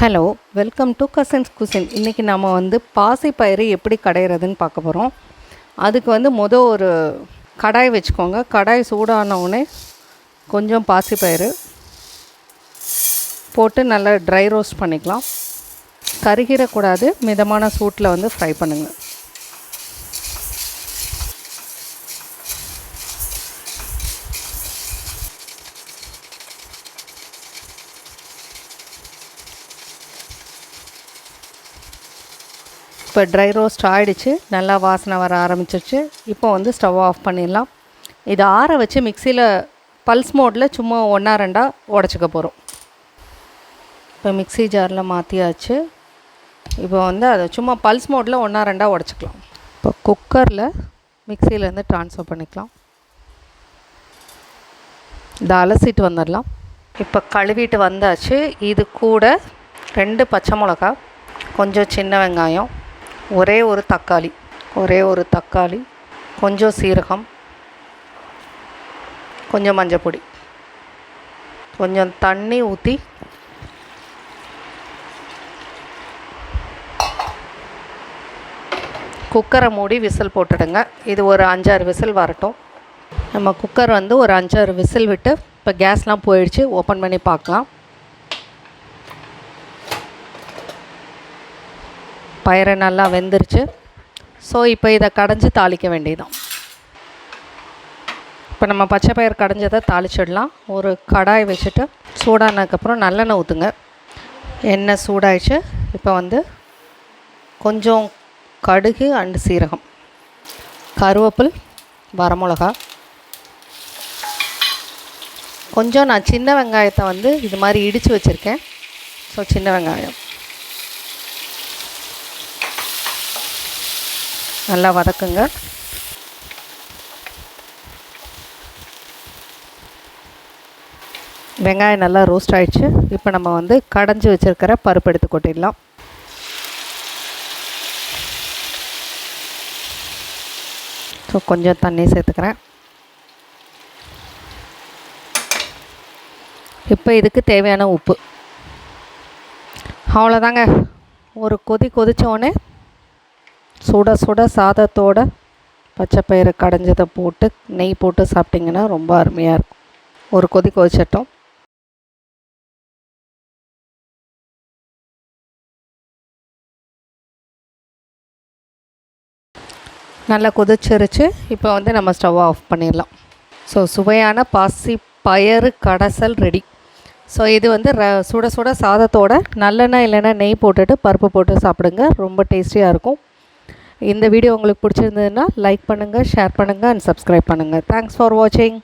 Hello, welcome to cousins cuisine. இன்றைக்கி நம்ம பாசிப்பயிறு எப்படி கடையிறதுன்னு பார்க்க போகிறோம். அதுக்கு ஒரு கடாய் வச்சுக்கோங்க. கடாய் சூடானவுடனே கொஞ்சம் பாசிப்பயிறு போட்டு நல்லா ட்ரை ரோஸ்ட் பண்ணிக்கலாம். கருகிடக்கூடாது, மிதமான சூட்டில் ஃப்ரை பண்ணுங்கள். இப்போ ட்ரை ரோஸ்ட் ஆகிடுச்சு, நல்லா வாசனை வர ஆரம்பிச்சிருச்சு. இப்போ ஸ்டவ் ஆஃப் பண்ணிடலாம். இதை ஆற வச்சு மிக்சியில் பல்ஸ் மோடில் சும்மா 1-2 உடச்சிக்க போகிறோம். இப்போ மிக்சி ஜாரில் மாற்றியாச்சு. இப்போ அதை சும்மா பல்ஸ் மோடில் 1-2 உடச்சிக்கலாம். இப்போ குக்கரில் மிக்சியிலேருந்து ட்ரான்ஸ்ஃபர் பண்ணிக்கலாம். இதை அலசிட்டு வந்துடலாம். இப்போ கழுவிட்டு வந்தாச்சு. இது கூட 2 பச்சை மிளகா, கொஞ்சம் சின்ன வெங்காயம், ஒரே ஒரு தக்காளி, கொஞ்சம் சீரகம், கொஞ்சம் மஞ்சப்பொடி, கொஞ்சம் தண்ணி ஊற்றி குக்கரை மூடி விசில் போட்டுடுங்க. இது ஒரு 5-6 விசில் வரட்டும். நம்ம குக்கர் ஒரு 5-6 விசில் விட்டு இப்போ கேஸ்லாம் போயிடுச்சு. ஓப்பன் பண்ணி பார்க்கலாம். பயிறு நல்லா வெந்துருச்சு. ஸோ இப்போ இதை கடைஞ்சி தாளிக்க வேண்டியதுதான். இப்போ நம்ம பச்சை பயிர் கடைஞ்சதை தாளிச்சிடலாம். ஒரு கடாய் வச்சுட்டு சூடானதுக்கப்புறம் நல்லெண்ணெய் ஊற்றுங்க. எண்ணெய் சூடாயிடுச்சு. இப்போ கொஞ்சம் கடுகு அண்டு சீரகம், கருவேப்பில், வரமிளகா, கொஞ்சம் நான் சின்ன வெங்காயத்தை இது மாதிரி இடித்து வச்சுருக்கேன். ஸோ சின்ன வெங்காயம் நல்லா வதக்குங்க. வெங்காயம் நல்லா ரோஸ்ட் ஆகிடுச்சு. இப்போ நம்ம கடைஞ்சி வச்சுருக்கிற பருப்பு எடுத்து கொட்டிடலாம். ஸோ கொஞ்சம் தண்ணி சேர்த்துக்கிறேன். இப்போ இதுக்கு தேவையான உப்பு. அவ்வளோதாங்க. ஒரு கொதித்தோடனே சுட சுட சாதத்தோட பச்சைப்பயிறு கடைஞ்சதை போட்டு நெய் போட்டு சாப்பிட்டிங்கன்னா ரொம்ப அருமையாக இருக்கும். ஒரு கொதிச்சட்டும். நல்லா கொதிச்சிருச்சு. இப்போ நம்ம ஸ்டவ் ஆஃப் பண்ணிடலாம். ஸோ சுவையான பாசி பயறு கடைசல் ரெடி. ஸோ இது சுட சுட சாதத்தோட நல்லெண்ணெய் இல்லைன்னா நெய் போட்டுட்டு பருப்பு போட்டு சாப்பிடுங்க. ரொம்ப டேஸ்டியாக இருக்கும். இந்த வீடியோ உங்களுக்கு பிடிச்சிருந்ததுன்னா லைக் பண்ணுங்கள், ஷேர் பண்ணுங்கள் அண்ட் சப்ஸ்கிரைப் பண்ணுங்கள். தேங்க்ஸ் ஃபார் வாட்சிங்.